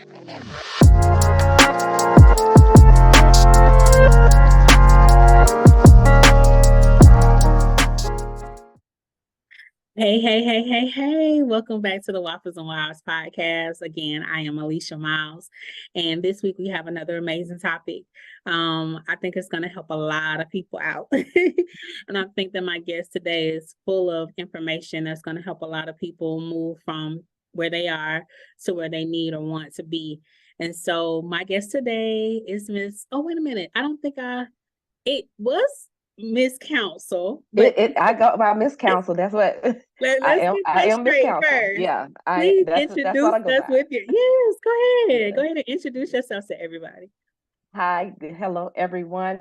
Hey, hey, hey, hey, hey. Welcome back to the Waffles and Wives podcast. Again, I am Alicia Miles, and this week we have another amazing topic. I think it's going to help a lot of people out. And I think that my guest today is full of information that's going to help a lot of people move from where they are to where they need or want to be. And so my guest today is wait a minute. It was Miss Council, but I go by Miss Council. That's what let's get I that am Miss straight Council. first. Yeah, Please that's introduce what I go us by. with your yes. Go ahead. Yeah. Go ahead and introduce yourself to everybody. Hi, hello everyone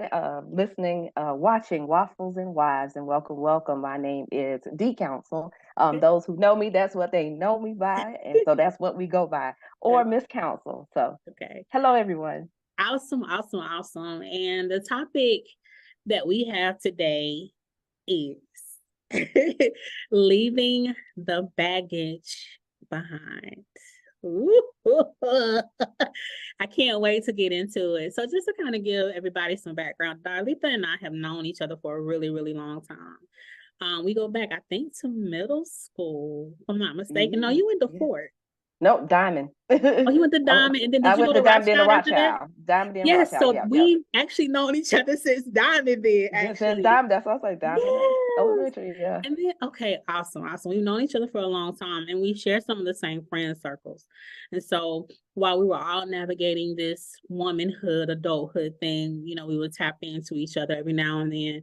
listening, watching Waffles and Wives, and welcome, welcome. My name is D Council. Those who know me, that's what they know me by, and so that's what we go by, or Miss Council. So, Okay. hello everyone. Awesome, awesome, awesome. And the topic that we have today is leaving the baggage behind. I can't wait to get into it. So, just to kind of give everybody some background, Darlita and I have known each other for a really, really long time. We go back, I think, to middle school, if I'm not mistaken. No, you went to Yeah. Fort. Nope, Diamond. Oh, you went to Diamond, and then I did you go went to to Diamond in the Rothschild after that? Rothschild. Diamond in Yes, Rothschild. so Yeah, yeah. we've actually known each other since Diamond then, Since actually. Diamond, that's what I was like, Diamond Yes. Elementary. Yeah. And then, okay, awesome, awesome. We've known each other for a long time, and we share some of the same friend circles. And so while we were all navigating this womanhood, adulthood thing, we would tap into each other every now and then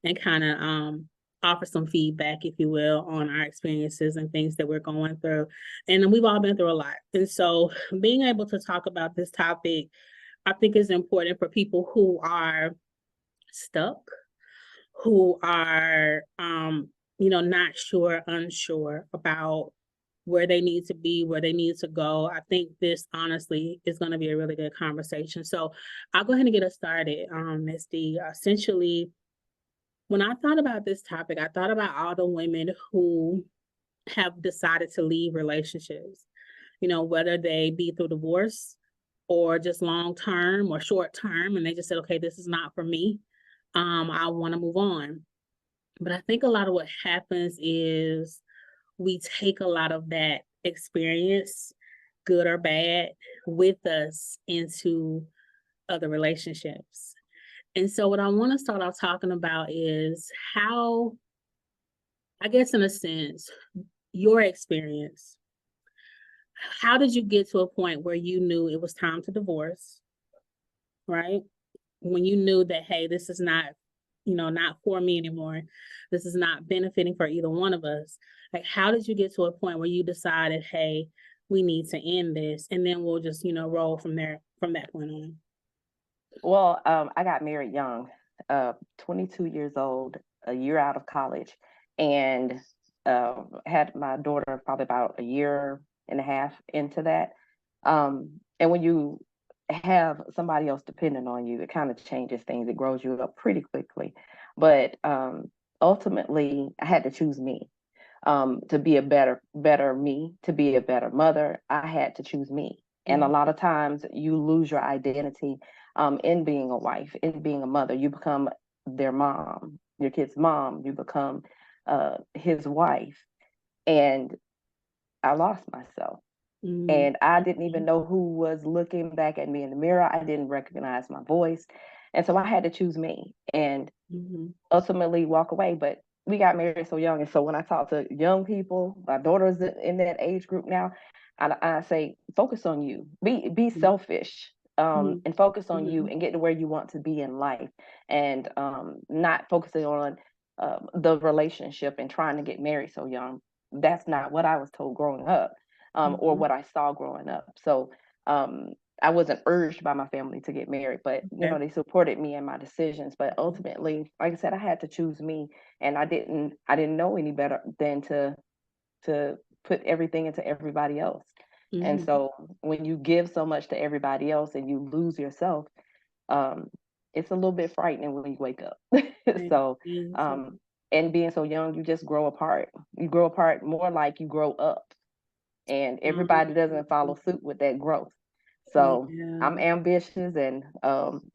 and kind of offer some feedback, if you will, on our experiences and things that we're going through. And we've all been through a lot. And so being able to talk about this topic, I think is important for people who are stuck, who are not sure, unsure about where they need to be, where they need to go. I think this honestly is going to be a really good conversation. So I'll go ahead and get us started, Ms. D. Essentially, when I thought about this topic, I thought about all the women who have decided to leave relationships, whether they be through divorce or just long term or short term, and they just said, okay, this is not for me. I want to move on. But I think a lot of what happens is we take a lot of that experience, good or bad, with us into other relationships. And so, what I want to start off talking about is how, I guess, in a sense, your experience. How did you get to a point where you knew it was time to divorce, right? When you knew that, hey, this is not for me anymore. This is not benefiting for either one of us. Like, how did you get to a point where you decided, hey, we need to end this, and then we'll just, roll from there, from that point on? Well, I got married young, 22 years old, a year out of college, and had my daughter probably about a year and a half into that. And when you have somebody else depending on you, it kind of changes things. It grows you up pretty quickly. But ultimately, I had to choose me to be a better me, to be a better mother. I had to choose me. And a lot of times you lose your identity in being a wife, in being a mother. You become their mom, your kid's mom. You become his wife. And I lost myself. Mm-hmm. And I didn't even know who was looking back at me in the mirror. I didn't recognize my voice. And so I had to choose me and ultimately walk away. But we got married so young. And so when I talk to young people, my daughter's in that age group now, I say, focus on you, be selfish. And focus on you and get to where you want to be in life, and not focusing on the relationship and trying to get married so young. That's not what I was told growing up, or what I saw growing up. So I wasn't urged by my family to get married, but they supported me in my decisions. But ultimately, like I said, I had to choose me, and I didn't know any better than to put everything into everybody else. And so when you give so much to everybody else and you lose yourself, it's a little bit frightening when you wake up. So, and being so young, you just grow apart. You grow apart more like you grow up, and everybody doesn't follow suit with that growth. So Yeah. I'm ambitious and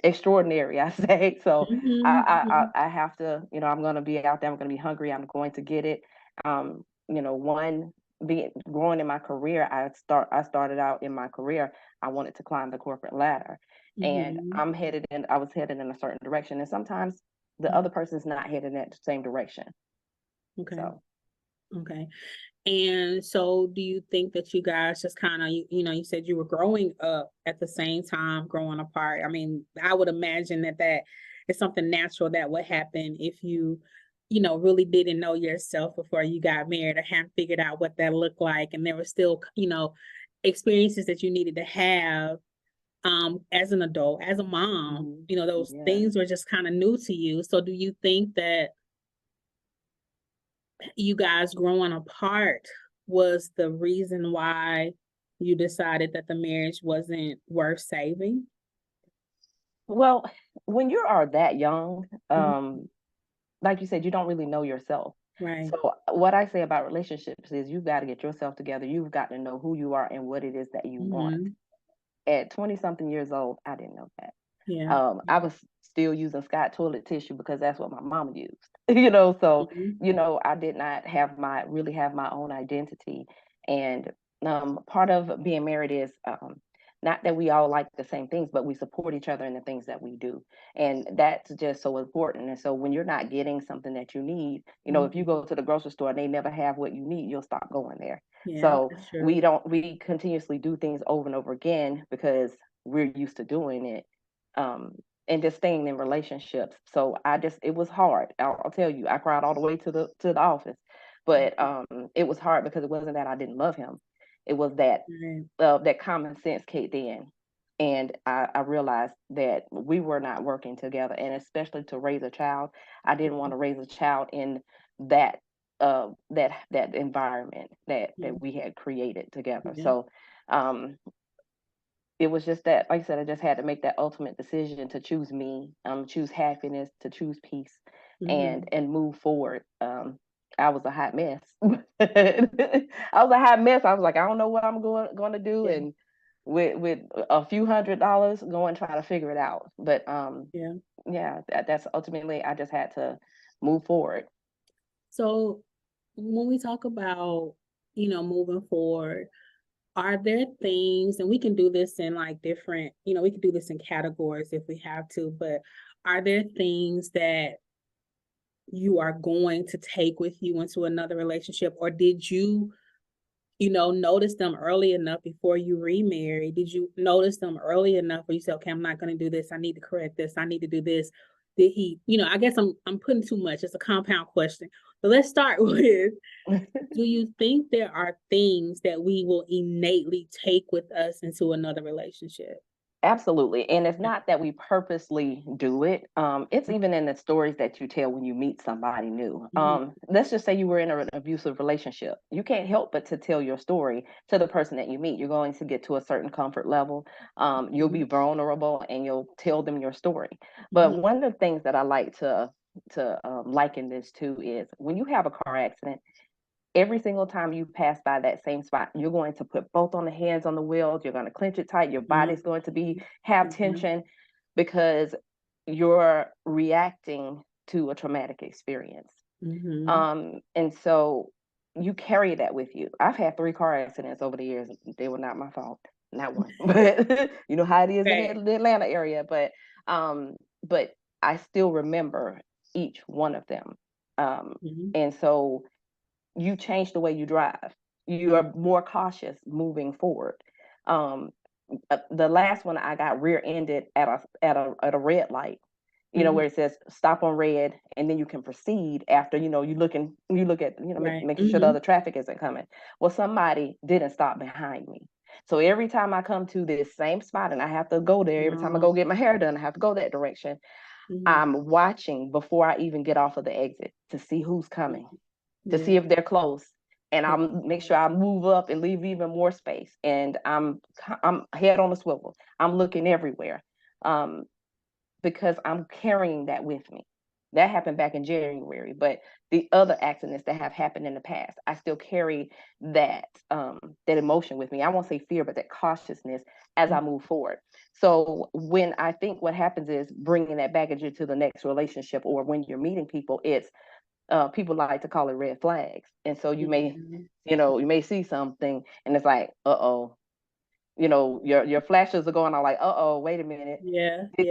extraordinary, I say. So I have to, I'm going to be out there. I'm going to be hungry. I'm going to get it. One being growing in my career, I started out in my career. I wanted to climb the corporate ladder, and I was headed in a certain direction. And sometimes the other person's not headed in that same direction. Okay. So. Okay. And so do you think that you guys just kind of, you said you were growing up at the same time, growing apart. I mean, I would imagine that is something natural that would happen if you, really didn't know yourself before you got married or hadn't figured out what that looked like. And there were still, experiences that you needed to have as an adult, as a mom, those things were just kind of new to you. So do you think that you guys growing apart was the reason why you decided that the marriage wasn't worth saving? Well, when you are that young, like you said, you don't really know yourself. Right. So what I say about relationships is you've got to get yourself together. You've got to know who you are and what it is that you want. At 20 something years old, I didn't know that. Yeah. I was still using Scott toilet tissue because that's what my mama used. So I did not really have my own identity. And part of being married is not that we all like the same things, but we support each other in the things that we do. And that's just so important. And so when you're not getting something that you need, if you go to the grocery store and they never have what you need, you'll stop going there. Yeah, so we continuously do things over and over again because we're used to doing it. And just staying in relationships. So it was hard. I'll tell you, I cried all the way to the office, but it was hard because it wasn't that I didn't love him. It was that that common sense kicked in, and I realized that we were not working together, and especially to raise a child, I didn't want to raise a child in that that environment that we had created together. So it was just that, like I said, I just had to make that ultimate decision to choose me, choose happiness, to choose peace, and move forward. I was a hot mess. I was a hot mess. I was like, I don't know what I'm going to do, and with a few $100s, go and try to figure it out. But that's ultimately I just had to move forward. So when we talk about moving forward, are there things, and we can do this in like different, we can do this in categories if we have to, but are there things that you are going to take with you into another relationship? Or did you, notice them early enough before you remarried? Did you notice them early enough where you said, okay, I'm not going to do this. I need to correct this. I need to do this. Did he, I guess I'm putting too much. It's a compound question. But let's start with, do you think there are things that we will innately take with us into another relationship? Absolutely. And it's not that we purposely do it. It's even in the stories that you tell when you meet somebody new. Let's just say you were in an abusive relationship. You can't help but to tell your story to the person that you meet. You're going to get to a certain comfort level. You'll be vulnerable and you'll tell them your story. But one of the things that I like to liken this to is when you have a car accident, every single time you pass by that same spot, you're going to put both on the hands on the wheels. You're going to clench it tight. Your body's going to have tension because you're reacting to a traumatic experience. And so you carry that with you. I've had 3 car accidents over the years. They were not my fault, not one. But you know how it is in the Atlanta area. But I still remember each one of them. And so you change the way you drive. You are more cautious moving forward. The last one I got rear-ended at a red light, where it says stop on red, and then you can proceed after, you look at, making sure the other traffic isn't coming. Well, somebody didn't stop behind me. So every time I come to this same spot and I have to go there, every time I go get my hair done, I have to go that direction. I'm watching before I even get off of the exit to see who's coming. To see if they're close, and I'll make sure I move up and leave even more space. And I'm head on a swivel. I'm looking everywhere, because I'm carrying that with me. That happened back in January, but the other accidents that have happened in the past, I still carry that that emotion with me. I won't say fear, but that cautiousness as I move forward. So when I think what happens is bringing that baggage into the next relationship, or when you're meeting people, it's people like to call it red flags. And so you may, Mhm. you may see something and it's like, uh-oh, your flashes are going on like, uh-oh, wait a minute. Yeah, Did,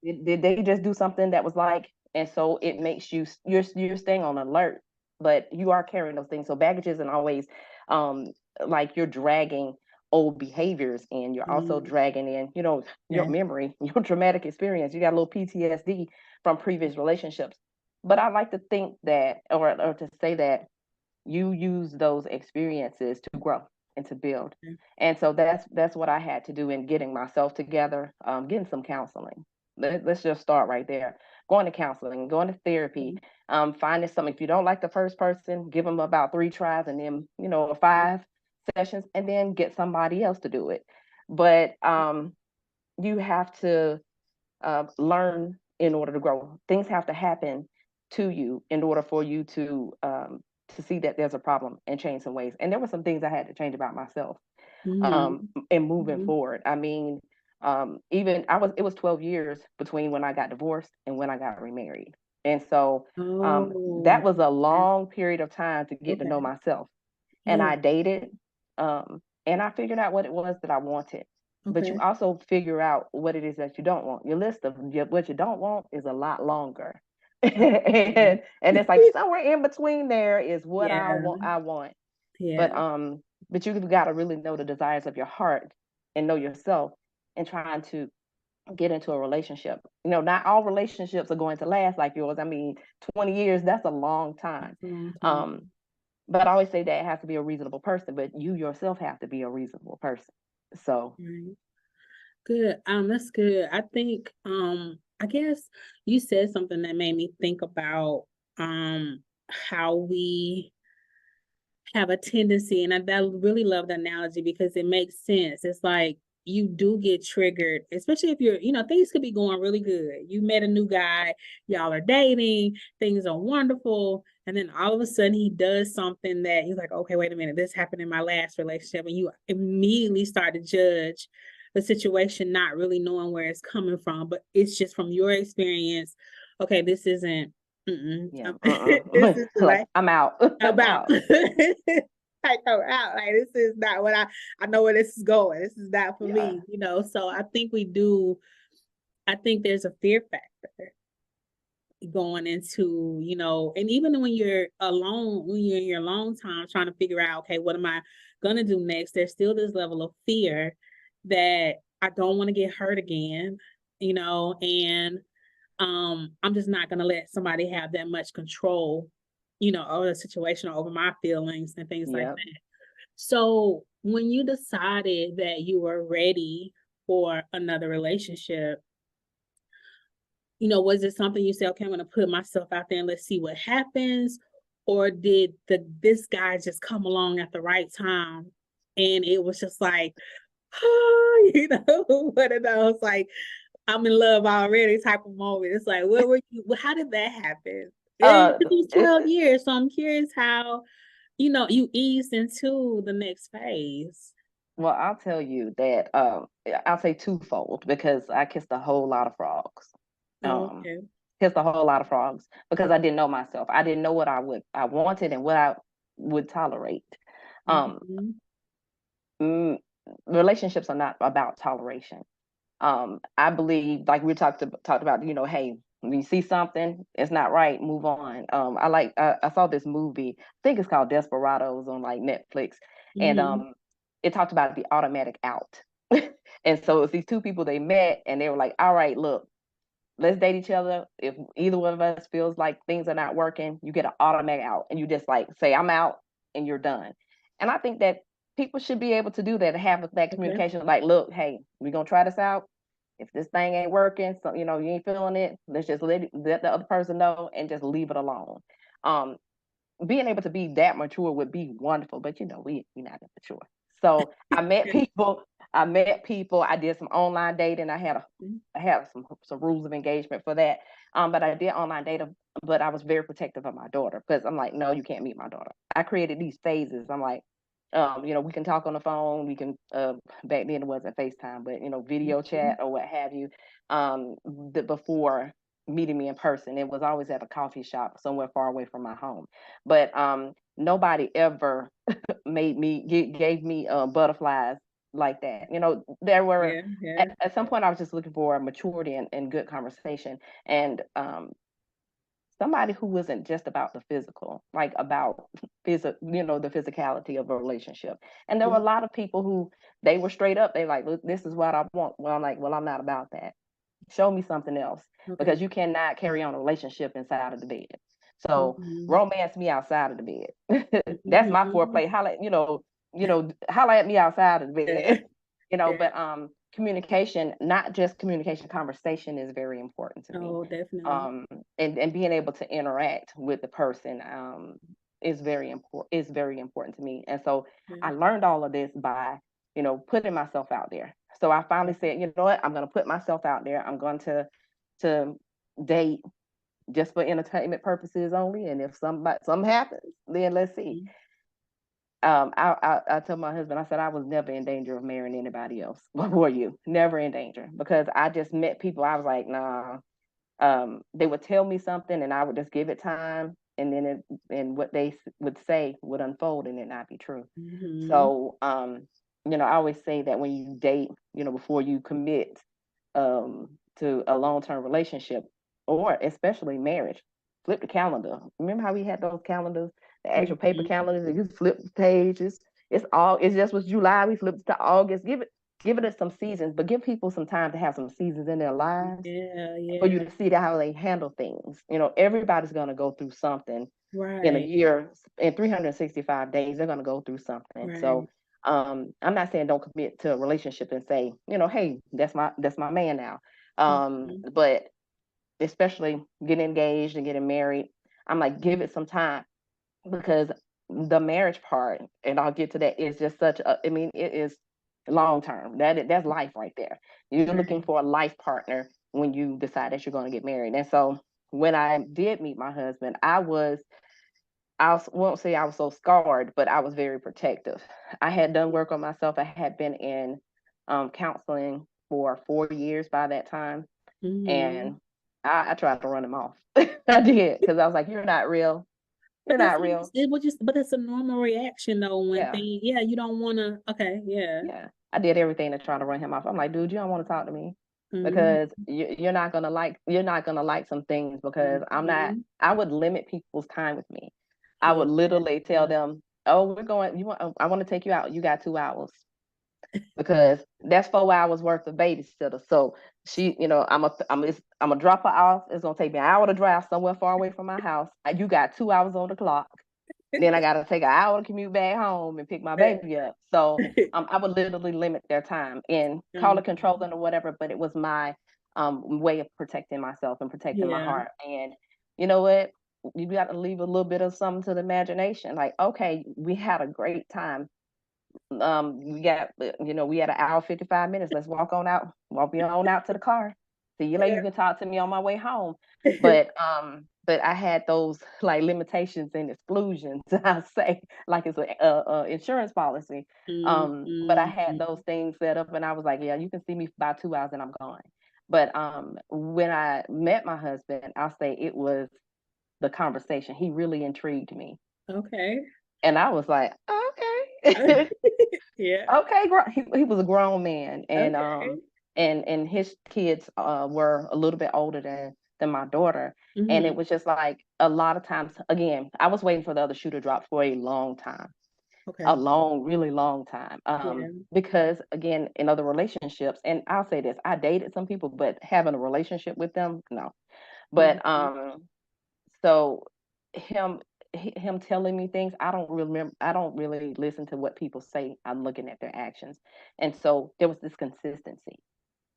yeah. did they just do something that was like, and so it makes you're staying on alert, but you are carrying those things. So baggage isn't always like you're dragging old behaviors, and you're also Mm, dragging in, your yeah. memory, your traumatic experience. You got a little PTSD from previous relationships. But I like to think that, or to say that you use those experiences to grow and to build. Okay. And so that's what I had to do in getting myself together, getting some counseling. Let's just start right there. Going to counseling, going to therapy, finding some. If you don't like the first person, give them about 3 tries, and then 5 sessions, and then get somebody else to do it. But you have to learn in order to grow. Things have to happen to you in order for you to see that there's a problem and change some ways. And there were some things I had to change about myself Mhm. and moving Mhm. forward. I mean, even it was 12 years between when I got divorced and when I got remarried. And so that Oh, was a okay. long period of time to get to know Okay. myself. And Yeah. I dated, and I figured out what it was that I wanted. But you Okay. also figure out what it is that you don't want. Your list of what you don't want is a lot longer. Okay. And it's like somewhere in between there is what Yeah. I want. But Yeah. you've got to really know the desires of your heart and know yourself, and trying to get into a relationship. Not all relationships are going to last like yours. I mean, 20 years, that's a long time. That's a long time. Um, but I always say that it has to be a reasonable person, but you yourself have to be a reasonable person. So, Right. Good. That's good. I think, I guess you said something that made me think about, how we have a tendency, and I really love the analogy because it makes sense. It's like you do get triggered, especially if things could be going really good. You met a new guy, y'all are dating, things are wonderful, and then all of a sudden he does something that you're like, okay, wait a minute, this happened in my last relationship, and you immediately start to judge the situation, not really knowing where it's coming from, but it's just from your experience. Okay, this isn't. yeah, This is like like I'm out. I'm about. out. I go out like this is not what I know where this is going. This is not for Yeah. me, So I think we do. I think there's a fear factor going into, and even when you're alone, when you're in your alone time trying to figure out, okay, what am I gonna do next? There's still this level of fear that I don't want to get hurt again, and I'm just not gonna let somebody have that much control, over the situation or over my feelings and things like Yeah. that. So when you decided that you were ready for another relationship, was it something you said, okay, I'm gonna put myself out there and let's see what happens? Or did this guy just come along at the right time and it was just like, one of those like I'm in love already type of moment. It's like, how did that happen? It Uh, took you it, 12 years. So I'm curious how, you eased into the next phase. well, I'll tell you that I'll say twofold, because I kissed a whole lot of frogs. Oh, Um, okay. kissed a whole lot of frogs because I didn't know myself. I didn't know what I wanted and what I would tolerate. Um, Mhm. mm, Relationships are not about toleration. I believe, like we talked about, hey, when you see something, it's not right, move on. I saw this movie, I think it's called Desperados on like Netflix, and Mhm. it talked about the automatic out. And so it's these two people they met, and they were like, all right, look, let's date each other. If either one of us feels like things are not working, you get an automatic out, and you just like say, I'm out, and you're done. And I think that people should be able to do that, have that Okay. communication, like, look, hey, we're gonna try this out. If this thing ain't working, so you ain't feeling it, let's just let the other person know and just leave it alone. Um, Being able to be that mature would be wonderful, but we're not that mature. So I met people I met people. I did some online dating. I had some rules of engagement for that. But I did online dating, but I was very protective of my daughter because I'm like, no, you can't meet my daughter. I created these phases. I'm like, we can talk on the phone. We can, back then it wasn't FaceTime, but video chat or what have you. Before meeting me in person, it was always at a coffee shop somewhere far away from my home. But nobody ever gave me butterflies like that. There were at some point I was just looking for maturity and good conversation, and somebody who wasn't just about the physical, like about the physicality of a relationship. And there were a lot of people who they were straight up. They like, look, this is what I want. Well, I'm like, well, I'm not about that. Show me something else, because you cannot carry on a relationship inside of the bed. So romance me outside of the bed. That's my foreplay. Holla, holla at me outside of the bed. But communication, not just communication, conversation is very important to me. Oh, definitely. And being able to interact with the person is very important to me. And so I learned all of this by putting myself out there. So I finally said, you know what, I'm going to put myself out there. I'm going to date just for entertainment purposes only, and if something happens, then let's see. I told my husband, I said I was never in danger of marrying anybody else before you. Never in danger, because I just met people. I was like, nah. They would tell me something, and I would just give it time, and then what they would say would unfold, and it not be true. So, I always say that when you date, before you commit to a long-term relationship, or especially marriage, flip the calendar. Remember how we had those calendars, the actual paper calendars, and you flip the pages. It's just was July, we flipped to August. Give it some seasons, but give people some time to have some seasons in their lives. For you to see how they handle things. Everybody's going to go through something in a year. In 365 days, they're going to go through something. So I'm not saying don't commit to a relationship and say, hey, that's my man now. But especially getting engaged and getting married, I'm like, give it some time, because the marriage part, and I'll get to that, is just it is long term. That's life right there. You're looking for a life partner when you decide that you're going to get married. And so when I did meet my husband, I won't say I was so scarred, but I was very protective. I had done work on myself. I had been in counseling for 4 years by that time. And I tried to run him off. I did, because I was like, you're not real. You're not real. But it's a normal reaction though when you don't want to. Okay, yeah. I did everything to try to run him off. I'm like, dude, you don't want to talk to me, because you're not gonna like some things, because I'm not. I would limit people's time with me. I would literally tell them, oh, I want to take you out. You got 2 hours. Because that's 4 hours worth of babysitter. So she, I'm gonna drop her off. It's gonna take me an hour to drive somewhere far away from my house. You got 2 hours on the clock. Then I gotta take an hour to commute back home and pick my baby up. So I would literally limit their time and call it controlling or whatever. But it was my way of protecting myself and protecting my heart. And you know what? You got to leave a little bit of something to the imagination. Like, okay, we had a great time. We had an hour 55 minutes. Let's walk on out to the car. See you later. You can talk to me on my way home. But I had those like limitations and exclusions, I say, like it's a insurance policy. But I had those things set up, and I was like, yeah, you can see me for about 2 hours and I'm gone. But when I met my husband, I'll say it was the conversation. He really intrigued me. Okay. And I was like, okay. Okay, he was a grown man, and and his kids were a little bit older than my daughter. And it was just like a lot of times, again, I was waiting for the other shoe to drop for a long time. A really long time. Because again, in other relationships, and I'll say this, I dated some people, but having a relationship with them, no. But so him telling me things, I don't really listen to what people say. I'm looking at their actions. And so there was this consistency,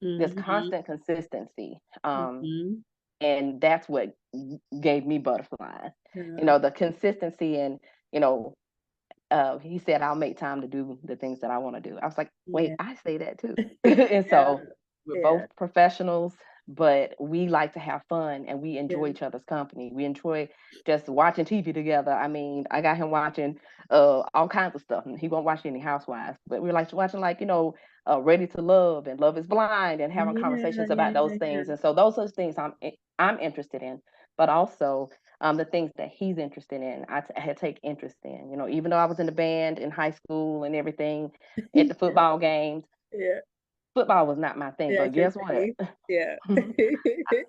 this constant consistency. And that's what gave me butterflies. The consistency, and he said, I'll make time to do the things that I want to do. I was like, wait, Yeah. I say that too. And Yeah. so we're Yeah. both professionals, but we like to have fun and we enjoy Yeah. each other's company. We enjoy just watching TV together. I mean, I got him watching all kinds of stuff. And he won't watch any Housewives, but we like watching, like, Ready to Love and Love is Blind and having Yeah. conversations about those Yeah. things. And so those are the things I'm interested in, but also the things that he's interested in, I take interest in. Even though I was in the band in high school and everything, at the football games, Yeah. football was not my thing. Yeah. I But can guess what? see. Yeah.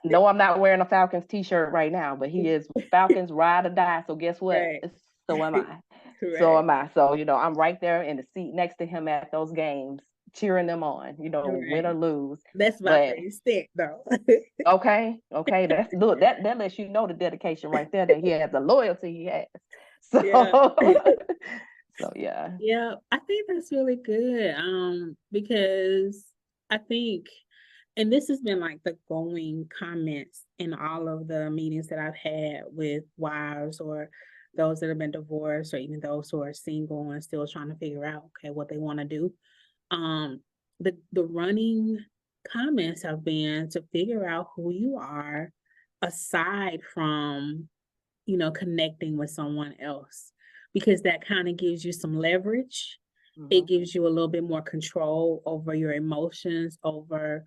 No, I'm not wearing a Falcons t-shirt right now, but he is Falcons ride or die. So guess what? Right. So am I. So Right. am I. So, I'm right there in the seat next to him at those games, cheering them on, win or Right. lose. That's my But favorite stick, though. okay, that's look, that lets you know the dedication right there, that he has, the loyalty he has. Yeah. So so yeah. Yeah, I think that's really good. Because I think, and this has been like the going comments in all of the meetings that I've had with wives or those that have been divorced or even those who are single and still trying to figure out, okay, what they want to do. Um, the running comments have been to figure out who you are aside from, connecting with someone else, because that kind of gives you some leverage. It Mhm. gives you a little bit more control over your emotions, over,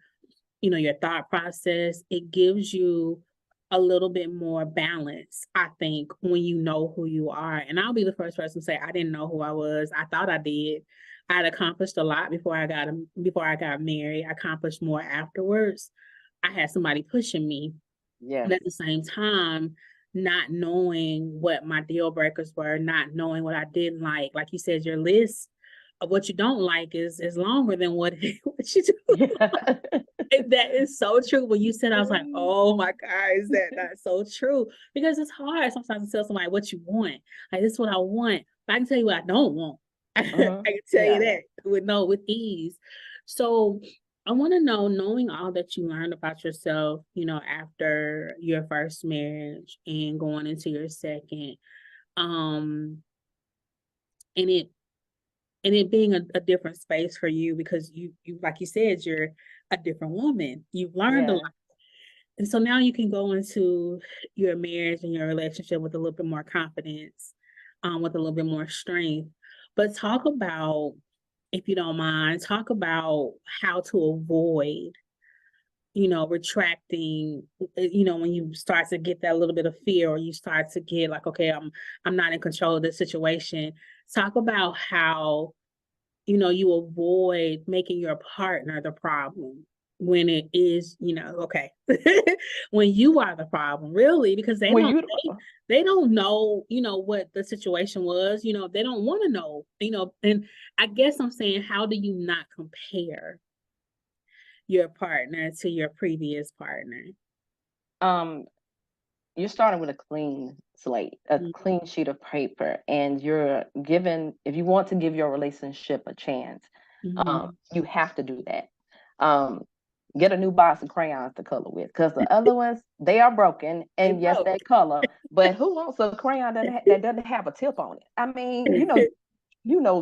your thought process. It gives you a little bit more balance, I think, when you know who you are. And I'll be the first person to say I didn't know who I was. I thought I did. I'd accomplished a lot before I got married. I accomplished more afterwards. I had somebody pushing me, Yes. and at the same time, not knowing what my deal breakers were, not knowing what I didn't like you said, your list of what you don't like is longer than what what you do. Yeah. And that is so true. When you said, I was like, oh my God, is that not so true? Because it's hard sometimes to tell somebody what you want. Like, this is what I want. But I can tell you what I don't want. I Mhm. can tell you Yeah. that with ease. So I want to know, knowing all that you learned about yourself, after your first marriage and going into your second, um, and it being a different space for you, because you like you said, you're a different woman. You've learned a Yeah. lot. And so now you can go into your marriage and your relationship with a little bit more confidence, with a little bit more strength. But talk about, if you don't mind, talk about how to avoid, retracting, when you start to get that little bit of fear, or you start to get like, okay, I'm not in control of this situation. Talk about how, you avoid making your partner the problem when it is, okay, when you are the problem, really, because When you they don't know, what the situation was, they don't want to know, and I guess I'm saying, how do you not compare your partner to your previous partner? um you're starting with a clean slate, a Mhm. clean sheet of paper, and you're given, if you want to give your relationship a chance, Mhm. you have to do that. Um, get a new box of crayons to color with, because the other ones, they are broken, They and yes, broke. they color, but who wants a crayon that doesn't have a tip on it? I mean,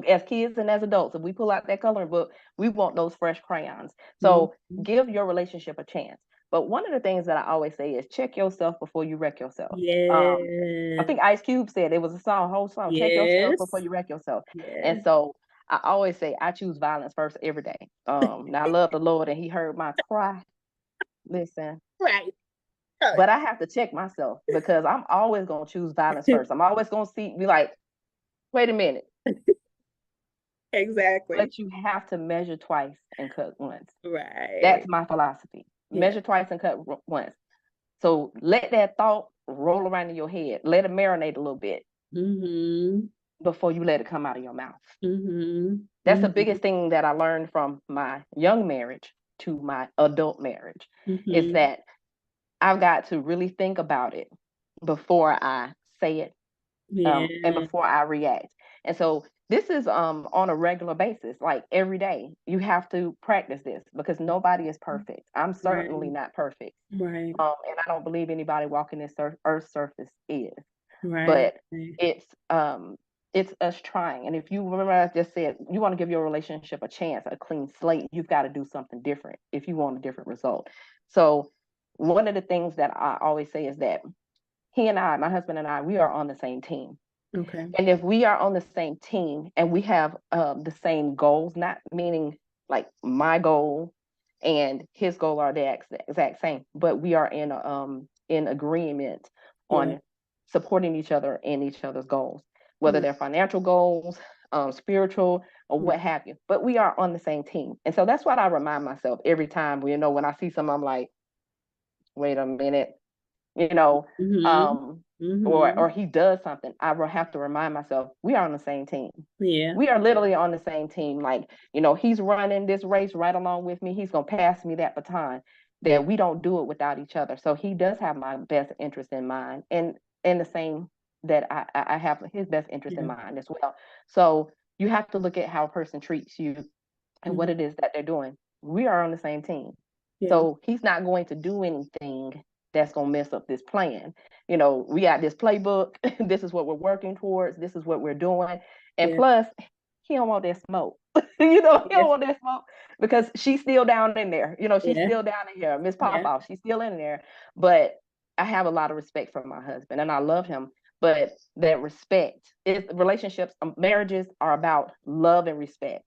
as kids and as adults, if we pull out that coloring book, we want those fresh crayons. So Mhm. give your relationship a chance. But one of the things that I always say is check yourself before you wreck yourself. I Yes. think Ice Cube said, it was a song, whole song, check yourself before Yes. you wreck yourself. And Yes. so I always say I choose violence first every day. Now I love the Lord and he heard my cry. Listen, Right. Oh, but I have to check myself, because I'm always gonna choose violence yeah. first. I'm always gonna be like, wait a minute. Exactly. But you have to measure twice and cut once. Right. That's my philosophy. Yeah. Measure twice and cut once. So let that thought roll around in your head. Let it marinate a little bit Mhm. before you let it come out of your mouth. Mhm. That's the Mhm. biggest thing that I learned from my young marriage to my adult marriage, is Mhm. that I've got to really think about it before I say it, and Yeah. before I react. And so this is on a regular basis, like every day. You have to practice this, because nobody is perfect. I'm certainly Right. not perfect. Right. And I don't believe anybody walking this earth surface is. Right. But it's it's us trying. And if you remember, I just said, you want to give your relationship a chance, a clean slate, you've got to do something different if you want a different result. So one of the things that I always say is that he and I, my husband and I, we are on the same team. Okay. And if we are on the same team and we have the same goals, not meaning like my goal and his goal are the exact same, but we are in agreement Yeah. on supporting each other and each other's goals, whether they're financial goals, spiritual, or what have you. But we are on the same team, and so that's what I remind myself every time. When I see someone, I'm like, wait a minute, you know, Mm-hmm. or Mm-hmm. he does something, I will have to remind myself, we are on the same team. Yeah. We are literally on the same team. Like, he's running this race right along with me. He's going to pass me that baton, that we don't do it without each other. So he does have my best interest in mind, and the same that I have his best interest in Yeah. mind as well. So you have to look at how a person treats you and what Mm-hmm. it is that they're doing. We are on the same team. Yeah. So he's not going to do anything that's going to mess up this plan. We got this playbook. This is what we're working towards. This is what we're doing. And Yeah. plus, he don't want that smoke. He don't Yeah. want that smoke because she's still down in there. She's Yeah. still down in here. Miss Yeah. Popoff, she's still in there. But I have a lot of respect for my husband and I love him. But that respect is relationships, marriages are about love and respect.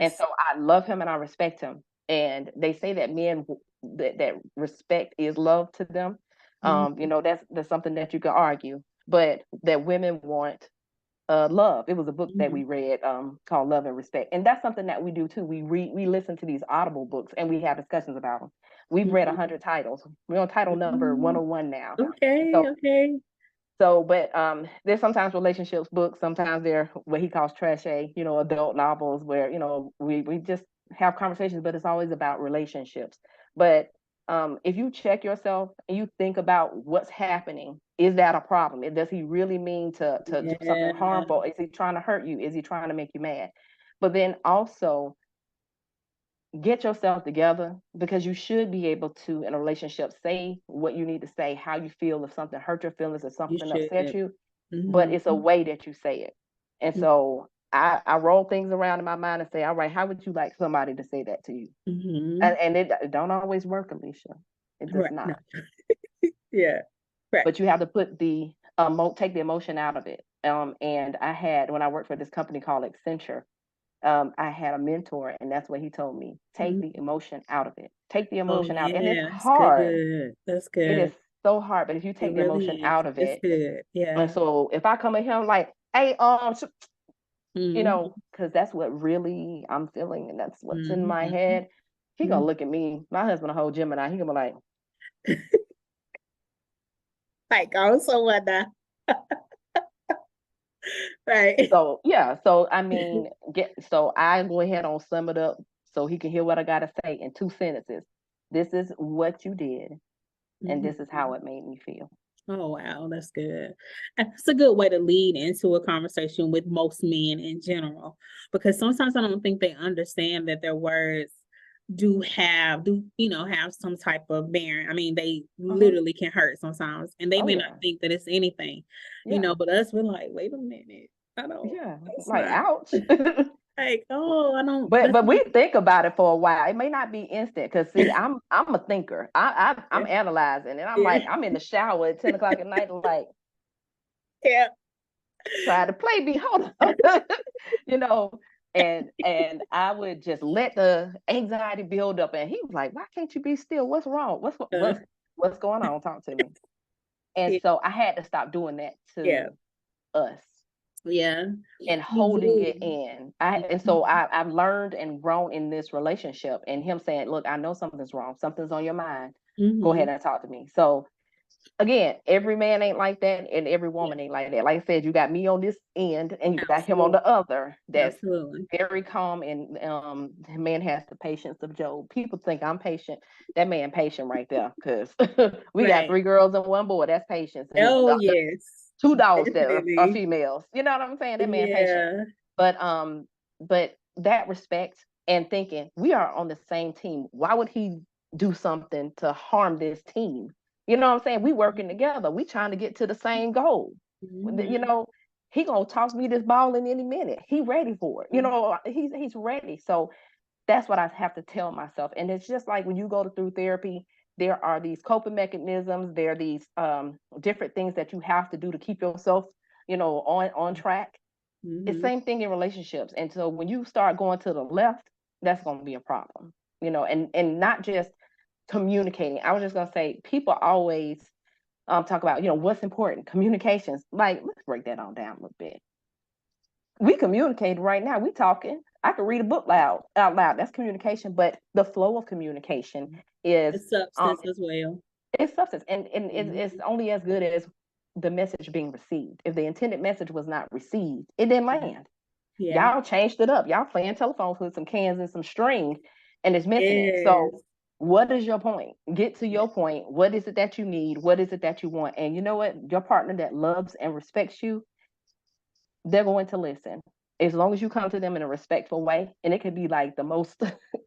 And Yes. so I love him and I respect him. And they say that men that respect is love to them. Mm-hmm. That's something that you could argue, but that women want love. It was a book that Mm-hmm. we read called Love and Respect, and that's something that we do too. We listen to these Audible books and we have discussions about them. We've read Mm-hmm. 100 titles. We're on title number Mm-hmm. 101 now. Okay. So Okay. but there's sometimes relationships books, sometimes they're what he calls trashy, adult novels where, we just have conversations, but it's always about relationships. But if you check yourself and you think about what's happening, is that a problem? Does he really mean to do something Yeah. harmful? Is he trying to hurt you? Is he trying to make you mad? But then also get yourself together, because you should be able to, in a relationship, say what you need to say, how you feel if something hurt your feelings, if You something upset should. you, but it's a Mm-hmm. way that you say it. And so I roll things around in my mind and say, all right, how would you like somebody to say that to you? Mm-hmm. And it don't always work, Alicia. It does Right. No. not. Yeah. Right. But you have to put take the emotion out of it. And I had, when I worked for this company called Accenture, I had a mentor, and that's what he told me: take Mhm. the emotion out of it. Take the Oh emotion out, and it's yeah, that's hard. good. That's It is good. so hard, but if you It take the emotion really is. out of It's it, good. and Yeah. so if I come at him like, "Hey, Mm-hmm. because that's what really I'm feeling, and that's what's in my Mm-hmm. head," he gonna look at me. My husband, a whole Gemini, he gonna be like, Like also what now? Right. so yeah. So I mean, so I go ahead and sum it up so he can hear what I gotta say in 2 sentences. This is what you did, and this is how Mhm. it made me feel. Oh wow, that's good. And that's a good way to lead into a conversation with most men in general, because sometimes I don't think they understand that their words have some type of bearing. I mean, they Uh-huh. literally can hurt sometimes, and they Oh may not yeah, think that it's anything, yeah, but us, we're like, wait a minute, I don't, yeah. that's Like, not ouch. like, oh, I don't, But that's but not, we think about it for a while. It may not be instant, because see, I'm a thinker. I'm yeah, analyzing, and I'm like, yeah, I'm in the shower at 10 o'clock at night, like, yeah, try to play me. Hold on, you know. And I would just let the anxiety build up, and he was like, "Why can't you be still? What's wrong? uh, What's going on? Talk to me." And yeah, so I had to stop doing that yeah, to us yeah. and You holding it do. in. I've learned and grown in this relationship, and him saying, "Look, I know something's wrong. Something's on your mind. Go Mm-hmm. ahead and talk to me." So again, every man ain't like that, and every Yeah, woman ain't like that. Like I said, you got me on this end, and you got him on absolutely, the other. That's absolutely. very calm, and the man has the patience of Job. People think I'm patient. That man patient right there, because we got Right. 3 girls and 1 boy. That's patience, and Oh the yes, 2 dogs that are definitely. females. You know what I'm saying? That man patient. Yeah. But that respect and thinking, we are on the same team. Why would he do something to harm this team? You know what I'm saying? We working together. We trying to get to the same goal. You Mm-hmm. know, he gonna toss me this ball in any minute. He ready for it. You know, he's ready. So that's what I have to tell myself. And it's just like when you go through therapy, there are these coping mechanisms, there are these different things that you have to do to keep yourself, you know, on track. It's Mm-hmm. same thing in relationships. And so when you start going to the left, that's going to be a problem, you know, and not just communicating. I was just going to say, people always talk about, you know, what's important, communications. Like, let's break that on down a little bit. We communicate right now. We talking. I could read a book out loud. That's communication. But the flow of communication is It's substance as well. it's substance, and Mm-hmm. it's only as good as the message being received. If the intended message was not received, it didn't land. Yeah. Y'all changed it up. Y'all playing telephones with some cans and some string, and it's missing it. So Yes. what is your point? Get to your point. What is it that you need? What is it that you want? And you know what? Your partner that loves and respects you, they're going to listen. As long as you come to them in a respectful way, and it could be like the most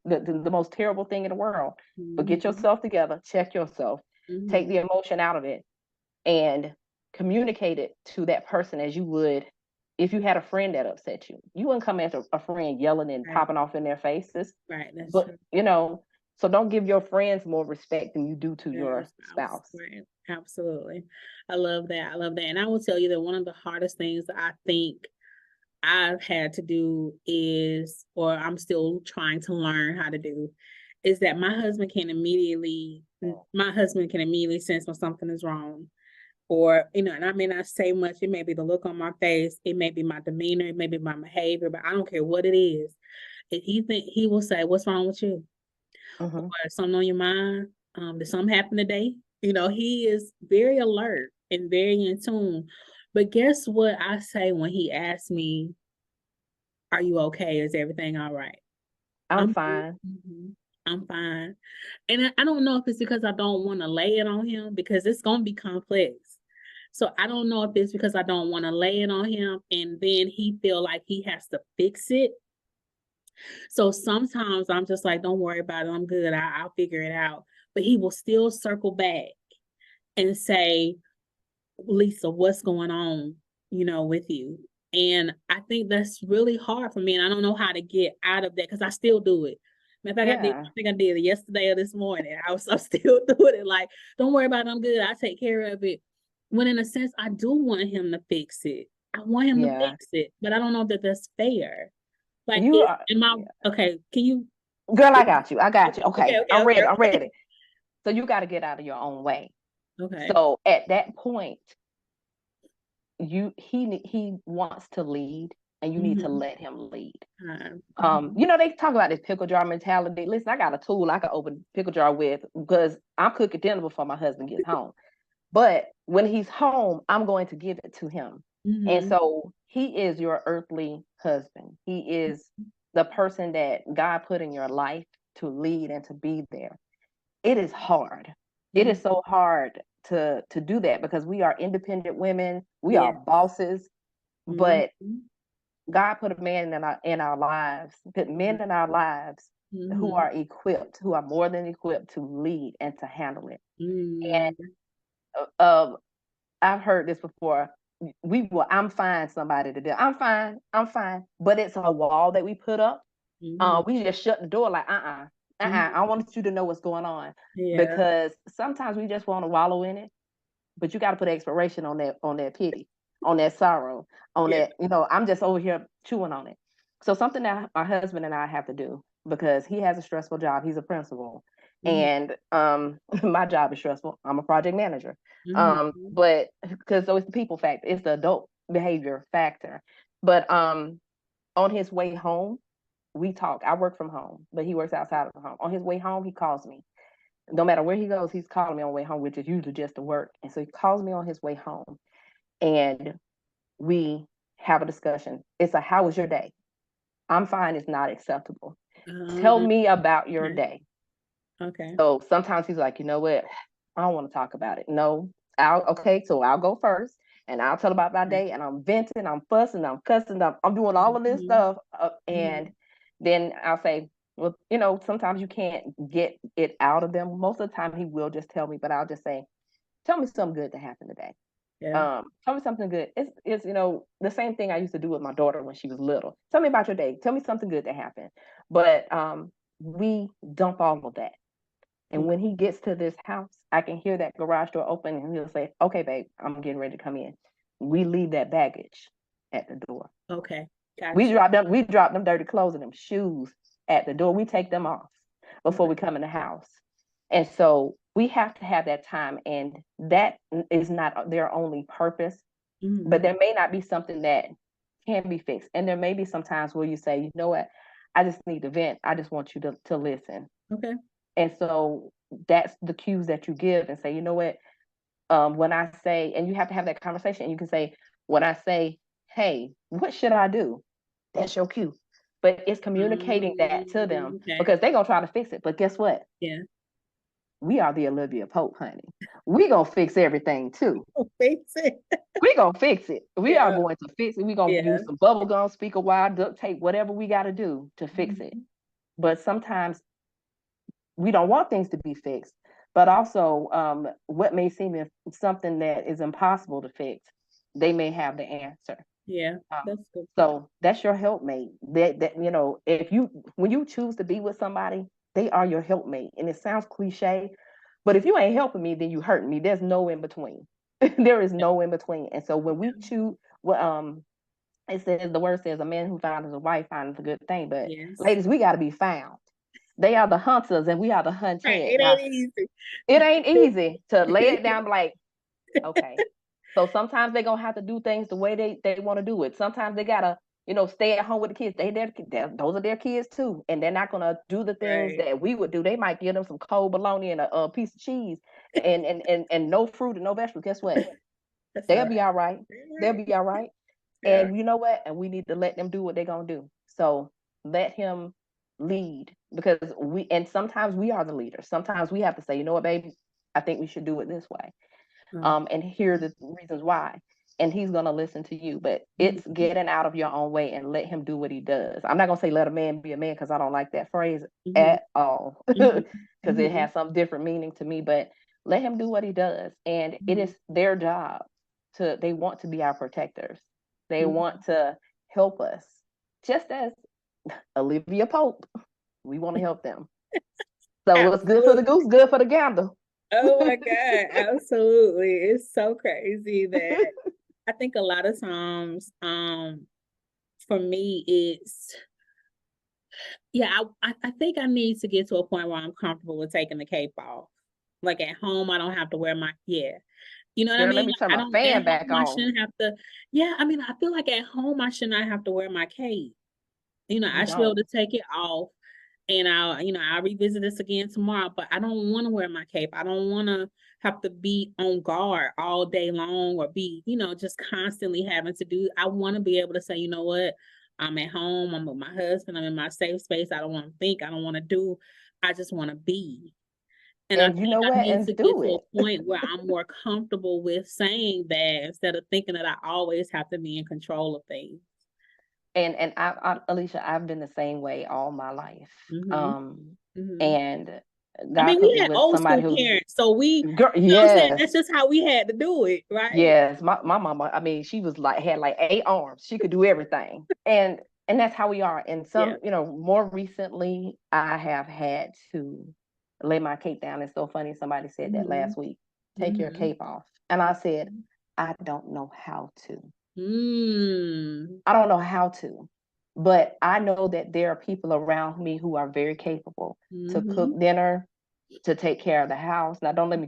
the most terrible thing in the world. But get Mm-hmm. yourself together, check yourself, take Mm-hmm. the emotion out of it, and communicate it to that person as you would if you had a friend that upset you. You wouldn't come after a friend yelling and Right. popping off in their faces. Right. That's But true. you know, so don't give your friends more respect than you do to Your your spouse. spouse. Right. Absolutely. I love that. I love that. And I will tell you that one of the hardest things I think I've had to do is, or I'm still trying to learn how to do, is that my husband can immediately sense when something is wrong. Or, you know, and I may not say much. It may be the look on my face. It may be my demeanor. It may be my behavior, but I don't care what it is. If he will say, "What's wrong with you?" Mm-hmm. Or something on your mind. Did something happen today? You know, he is very alert and very in tune. But guess what I say when he asks me, "Are you okay? Is everything all right?" I'm I'm good. fine. I'm fine. And I don't know if it's because I don't want to lay it on him because it's going to be complex. So I don't know if it's because I don't want to lay it on him and then he feel like he has to fix it. So sometimes I'm just like, don't worry about it. I'm good. I'll figure it out. But he will still circle back and say, Lisa, what's going on, you know, with you? And I think that's really hard for me. And I don't know how to get out of that because I still do it. Matter of fact, Yeah. I think I did it yesterday or this morning. I'm still doing it. Like, don't worry about it. I'm good. I take care of it. When in a sense, I do want him to fix it. I want him to Yeah. fix it, but I don't know that that's fair. Like, You are, am I yeah. okay? Can you? Girl, I got you. I got you. Okay, Okay. okay, I'm ready. okay, I'm okay. ready. So you got to get out of your own way. Okay. So at that point, he wants to lead, and you need to Mm-hmm. let him lead. Mm-hmm. You know, they talk about this pickle jar mentality. Listen, I got a tool I can open pickle jar with because I'm cooking dinner before my husband gets home. But when he's home, I'm going to give it to him. And Mm-hmm. so he is your earthly husband. He is the person that God put in your life to lead and to be there. It is hard. It is Mm-hmm. so hard to do that because we are independent women. We are Yeah. bosses, but Mm-hmm. God put a man in our lives, put men in our lives who Mm-hmm. are equipped, who are more than equipped to lead and to handle it. Mm-hmm. And I've heard this before. I'm fine somebody to do. I'm fine. I'm fine. But it's a wall that we put up. Mm-hmm. We just shut the door like, I Mm-hmm. want you to know what's going on. Yeah. Because sometimes we just want to wallow in it, but you got to put expiration on that pity, on that sorrow, on Yeah. that, you know, I'm just over here chewing on it. So something that my husband and I have to do because he has a stressful job. He's a principal. Mm-hmm. And my job is stressful. I'm a project manager. Mm-hmm. But because so it's the people factor, it's the adult behavior factor. But on his way home, we talk. I work from home, but he works outside of the home. On his way home, he calls me. No matter where he goes, he's calling me on the way home, which is usually just to work. And so he calls me on his way home and we have a discussion. It's a how was your day? I'm fine, it's not acceptable. Tell Uh, me about your okay. day. Okay. So sometimes he's like, you know what? I don't want to talk about it. No, so I'll go first and I'll tell about my day and I'm venting, I'm fussing, I'm cussing, I'm doing all of this Mm-hmm. stuff. And Mm-hmm. then I'll say, well, you know, sometimes you can't get it out of them. Most of the time he will just tell me, but I'll just say, tell me something good that happened today. Tell me something good. It's the same thing I used to do with my daughter when she was little. Tell me about your day. Tell me something good that happened. But we dump all of that. And when he gets to this house, I can hear that garage door open and he'll say, "Okay, babe, I'm getting ready to come in." We leave that baggage at the door. Okay. We Gotcha. drop them dirty clothes and them shoes at the door. We take them off before we come in the house. And so we have to have that time, and that is not their only purpose, but there may not be something that can be fixed. And there may be some times where you say, "You know what, I just need to vent. I just want you to listen." Okay. And so that's the cues that you give and say, "You know what, when I say," and you have to have that conversation. You can say, when I say, "Hey, what should I do?" That's your cue. But it's communicating that to them Okay. because they're gonna try to fix it. But guess what? Yeah. We are the Olivia Pope, honey. We gonna fix everything too. Fix it. We gonna fix it. We are Yeah. going to fix it. We gonna Yeah. use some bubble gum, speaker wire, duct tape, whatever we got to do to fix it. But sometimes we don't want things to be fixed. But also, what may seem as something that is impossible to fix, they may have the answer. Yeah. That's good. So that's your helpmate. That if when you choose to be with somebody, they are your helpmate. And it sounds cliche, but if you ain't helping me, then you hurting me. There's no in between. There is no in between. And so when we choose, well, the word says, "A man who finds a wife finds a good thing." But Yes. ladies, we got to be found. They are the hunters, and we are the hunted. Right. It ain't easy. It ain't easy to lay it down like, okay. So sometimes they're gonna have to do things the way they want to do it. Sometimes they gotta, stay at home with the kids. Those are their kids too, and they're not gonna do the things Right. that we would do. They might give them some cold bologna and a piece of cheese, and no fruit and no vegetables. Guess what? That's all They'll be right. all right. They'll be all right. Yeah. And you know what? And we need to let them do what they're gonna do. So let him lead, because and sometimes we are the leader. Sometimes we have to say, "You know what, baby, I think we should do it this way." And here are the reasons why. And he's gonna listen to you. But it's getting out of your own way and let him do what he does. I'm not gonna say let a man be a man, because I don't like that phrase at all. Because it has some different meaning to me. But let him do what he does. And it is their job they want to be our protectors. They want to help us. Just as Olivia Pope, we want to help them. So what's good for the goose, good for the gander. Oh my God, absolutely. It's so crazy that I think a lot of times, for me, it's, yeah, I think I need to get to a point where I'm comfortable with taking the cape off. Like at home, I don't have to wear my, yeah. You know what I Girl, let mean? me turn I my don't, at fan back home, I on. shouldn't have to, yeah, I mean, I feel like at home, I should not have to wear my cape. I should be able to take it off, and I'll revisit this again tomorrow, but I don't want to wear my cape. I don't want to have to be on guard all day long or be, just constantly having to do. I want to be able to say, you know what, I'm at home, I'm with my husband, I'm in my safe space. I don't want to think, I don't want to do, I just want to be. And I And you think know I what? need And to get do to it. a point where I'm more comfortable with saying that instead of thinking that I always have to be in control of things. And Alicia, I've been the same way all my life. And I God mean, put we me had with old somebody school who, parents, so we, girl, what I'm saying, that's yes, just how we had to do it, right? yes. My mama, I mean, she was had like 8 arms. She could do everything. And that's how we are. And Yeah. more recently, I have had to lay my cape down. It's so funny. Somebody said that last week. Take your cape off. And I said, I don't know how to. I don't know how to. But I know that there are people around me who are very capable to cook dinner, to take care of the house. Now, don't let me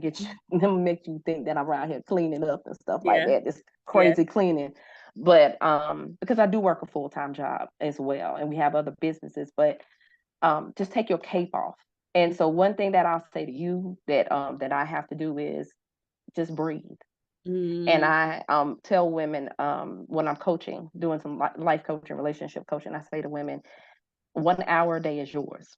let me make you think that I'm around here cleaning up and stuff like Yeah. that. This Yeah. crazy cleaning. But because I do work a full-time job as well, and we have other businesses, but just take your cape off. And so one thing that I'll say to you that that I have to do is just breathe. And I tell women when I'm coaching, doing some life coaching, relationship coaching, I say to women, 1 hour a day is yours.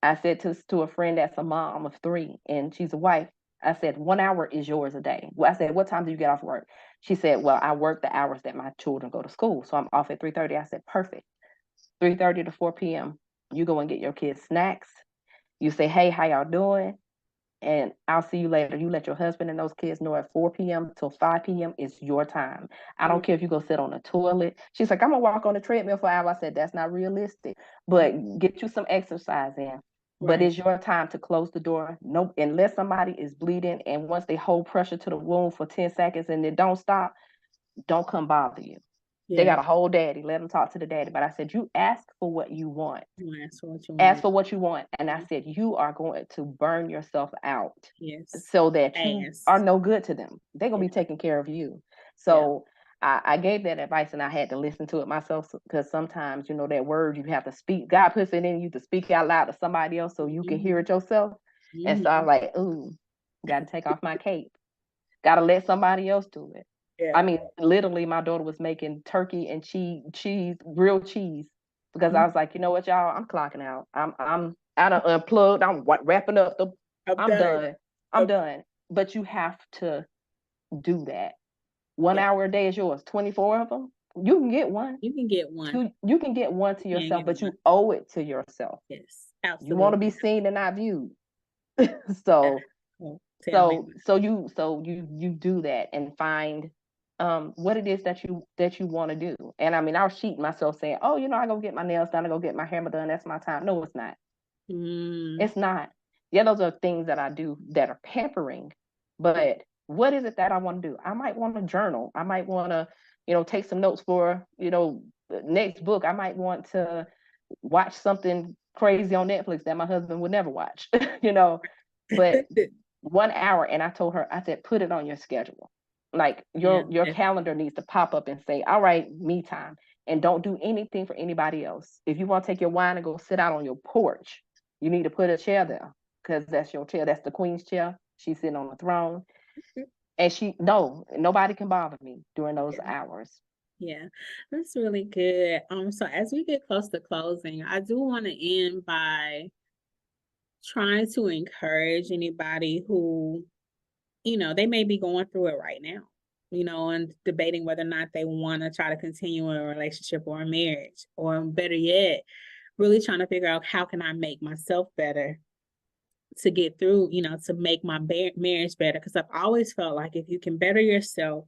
I said to a friend that's a mom of 3 and she's a wife, I said, 1 hour is yours a day. Well, I said, what time do you get off work? She said, well, I work the hours that my children go to school. So I'm off at 3:30. I said, perfect. 3:30 to 4 p.m. You go and get your kids snacks. You say, hey, how y'all doing? and I'll see you later. You let your husband and those kids know at 4 p.m. till 5 p.m. is your time. I don't care if you go sit on the toilet. She's like, I'm gonna walk on the treadmill for an hour. I said, that's not realistic, but get you some exercise in. But it's your time to close the door. No, unless somebody is bleeding, and once they hold pressure to the wound for 10 seconds and it don't stop, don't come bother you. They got a whole daddy. Let them talk to the daddy. But I said, you ask for what you want. Ask for what you want. And I said, you are going to burn yourself out so that you are no good to them. They're going to be taking care of you. So I gave that advice, and I had to listen to it myself, because sometimes, you know, that word you have to speak, God puts it in you to speak out loud to somebody else so you can hear it yourself. And so I'm like, ooh, got to take off my cape. Got to let somebody else do it. I mean, literally, my daughter was making turkey and cheese, grilled cheese, because I was like, you know what, y'all, I'm clocking out. I'm out of unplugged. I'm wrapping up I'm done. I'm done. But you have to do that. 1 hour a day is yours. 24 of them, you can get one. You can get one. You can get one to yourself, but you owe it to yourself. Yes, absolutely. You want to be seen and not viewed. So you do that and find what it is that you want to do. And I mean, I was cheating myself saying, oh, you know, I go get my nails done, I go get my hair done, that's my time. No, it's not. It's not. Yeah, those are things that I do that are pampering, but what is it that I want to do? I might want to journal. I might want to, you know, take some notes for, you know, the next book. I might want to watch something crazy on Netflix that my husband would never watch, you know, but 1 hour. And I told her, I said, put it on your schedule. Like your calendar needs to pop up and say, all right, me time. And don't do anything for anybody else. If you want to take your wine and go sit out on your porch, you need to put a chair there, because that's your chair. That's the queen's chair. She's sitting on the throne. And nobody can bother me during those hours. Yeah, that's really good. So as we get close to closing, I do want to end by trying to encourage anybody who, you know, they may be going through it right now, you know, and debating whether or not they want to try to continue a relationship or a marriage, or better yet, really trying to figure out, how can I make myself better to get through, you know, to make my marriage better. Because I've always felt like if you can better yourself,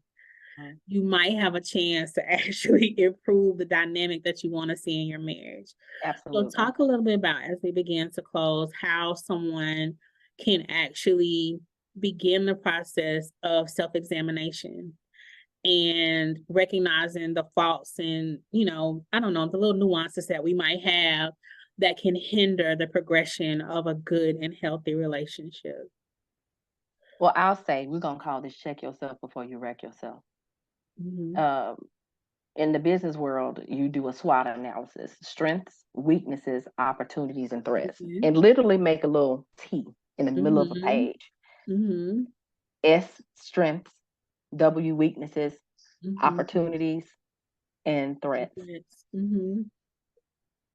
you might have a chance to actually improve the dynamic that you want to see in your marriage. Absolutely. So talk a little bit about, as we begin to close, how someone can actually begin the process of self-examination and recognizing the faults and, you know, I don't know, the little nuances that we might have that can hinder the progression of a good and healthy relationship. Well, I'll say, we're going to call this check yourself before you wreck yourself. In the business world, you do a SWOT analysis: strengths, weaknesses, opportunities, and threats, and literally make a little T in the middle of a page. S, strengths; W, weaknesses; opportunities, and threats. And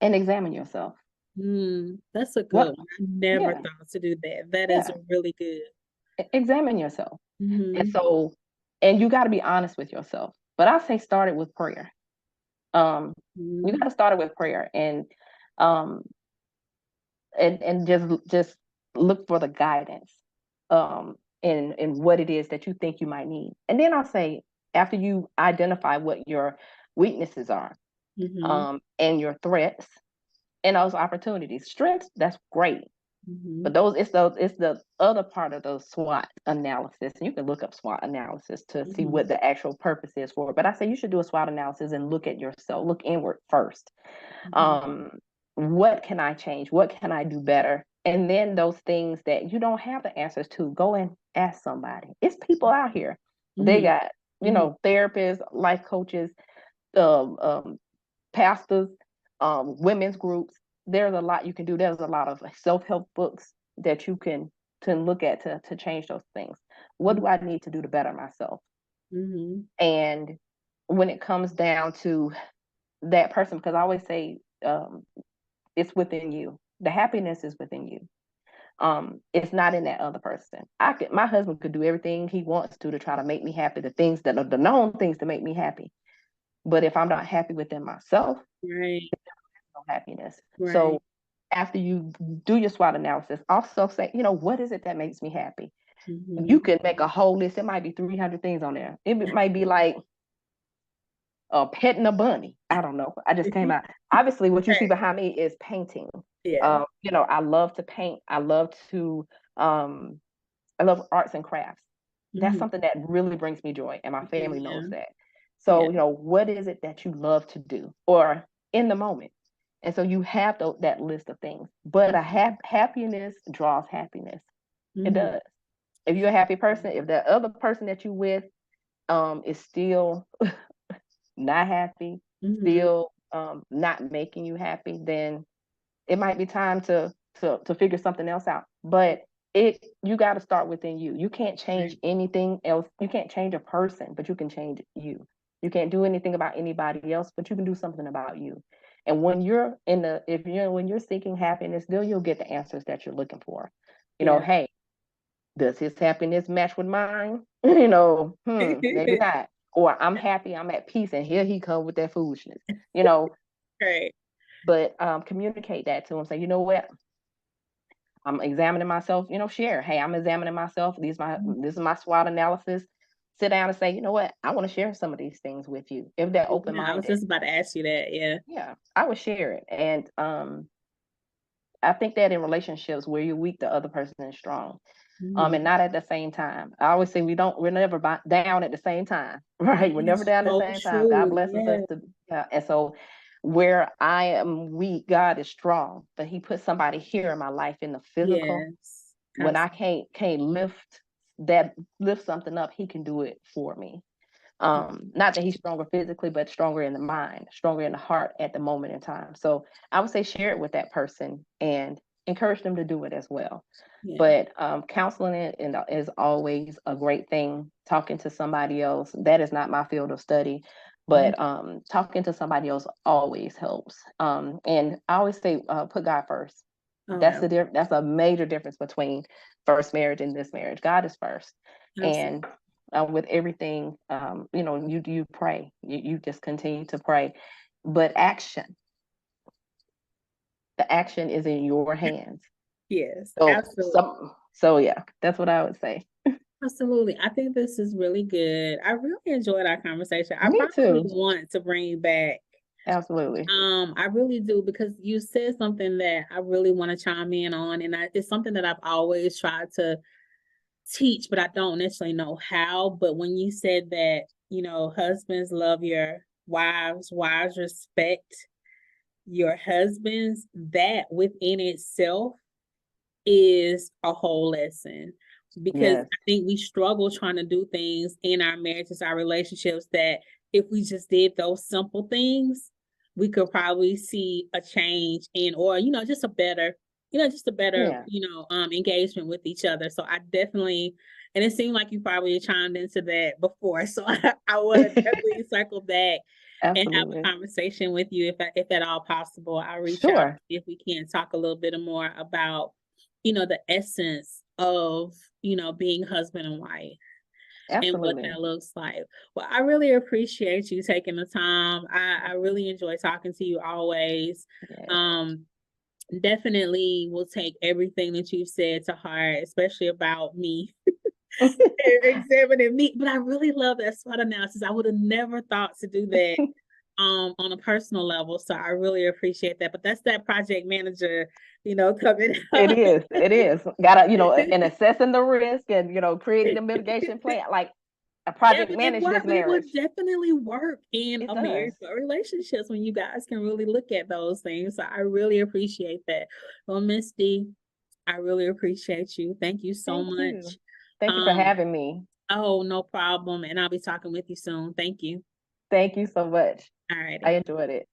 examine yourself. That's a good one. I never thought to do that. That is really good. Examine yourself. And you got to be honest with yourself. But I say start it with prayer. You got to start it with prayer, and just look for the guidance in what it is that you think you might need. And then I'll say, after you identify what your weaknesses are, and your threats and those opportunities, strengths, that's great. But it's the other part of the SWOT analysis. And you can look up SWOT analysis to see what the actual purpose is for it. But I say you should do a SWOT analysis and look at yourself, look inward first. What can I change? What can I do better? And then those things that you don't have the answers to, go and ask somebody. It's people out here. They got, you know, therapists, life coaches, pastors, women's groups. There's a lot you can do. There's a lot of self-help books that you can look at to change those things. What do I need to do to better myself? And when it comes down to that person, because I always say, it's within you. The happiness is within you. It's not in that other person. My husband could do everything he wants to try to make me happy, the things that are the known things to make me happy. But if I'm not happy within myself, there's no happiness. So after you do your SWOT analysis, also say, you know, what is it that makes me happy? Mm-hmm. You can make a whole list. It might be 300 things on there. It might be like petting a bunny. I don't know. I just came out. Obviously, what you see behind me is painting. Yeah. You know, I love to paint. I love arts and crafts. That's something that really brings me joy, and my family knows that. So, you know, what is it that you love to do or in the moment? And so you have that list of things. But happiness draws happiness. It does. If you're a happy person, if the other person that you with is still not happy, still not making you happy, then it might be time to figure something else out. But you got to start within you. You can't change anything else. You can't change a person, but you can change you. You can't do anything about anybody else, but you can do something about you. And when you're when you're seeking happiness, then you'll get the answers that you're looking for. You know, hey, does his happiness match with mine? You know, maybe not. Or I'm happy, I'm at peace, and here he come with that foolishness. You know, right. But communicate that to him. Say, you know what? I'm examining myself. You know, share. Hey, I'm examining myself. This is my SWOT analysis. Sit down and say, you know what? I want to share some of these things with you. If they're open minded. I was just about to ask you that. Yeah. Yeah, I would share it. And I think that in relationships where you're weak, the other person is strong. And not at the same time. I always say we're never down at the same time, right? We're never down at the same time. God blesses us to, and so where I am weak, God is strong. But He put somebody here in my life in the physical. Yes, when I can't lift something up, He can do it for me. Not that He's stronger physically, but stronger in the mind, stronger in the heart at the moment in time. So I would say share it with that person and encourage them to do it as well. Yeah. But counseling is always a great thing. Talking to somebody else, that is not my field of study, but talking to somebody else always helps. And I always say, put God first. That's a major difference between first marriage and this marriage. God is first. Absolutely. And with everything, you know, you pray. You just continue to pray. But the action is in your hands. Yes, so, absolutely. So yeah, that's what I would say. Absolutely. I think this is really good. I really enjoyed our conversation. I Me probably too. want to bring you back. Absolutely. I really do, because you said something that I really want to chime in on, and it's something that I've always tried to teach, but I don't necessarily know how. But when you said that, you know, husbands love your wives, wives respect your husbands, that within itself is a whole lesson. Because I think we struggle trying to do things in our marriages, our relationships, that if we just did those simple things, we could probably see a change or, you know, just a better, engagement with each other. So I definitely, and it seemed like you probably chimed into that before. So I want to definitely circle back and have a conversation with you if at all possible. I'll reach out if we can talk a little bit more about, you know, the essence of, you know, being husband and wife. Absolutely. And what that looks like. Well, I really appreciate you taking the time. I really enjoy talking to you always. Yes. Definitely will take everything that you've said to heart, especially about me. Examining me. But I really love that SWOT analysis. I would have never thought to do that on a personal level. So I really appreciate that. But that's that project manager, you know, coming out. It is. Gotta, you know, and assessing the risk and, you know, creating the mitigation plan. Like a project manager this marriage. It would definitely work in a marriage or relationships when you guys can really look at those things. So I really appreciate that. Well, Miss D, I really appreciate you. Thank you so much. Thank you for having me. Oh, no problem. And I'll be talking with you soon. Thank you. Thank you so much. All right. I enjoyed it.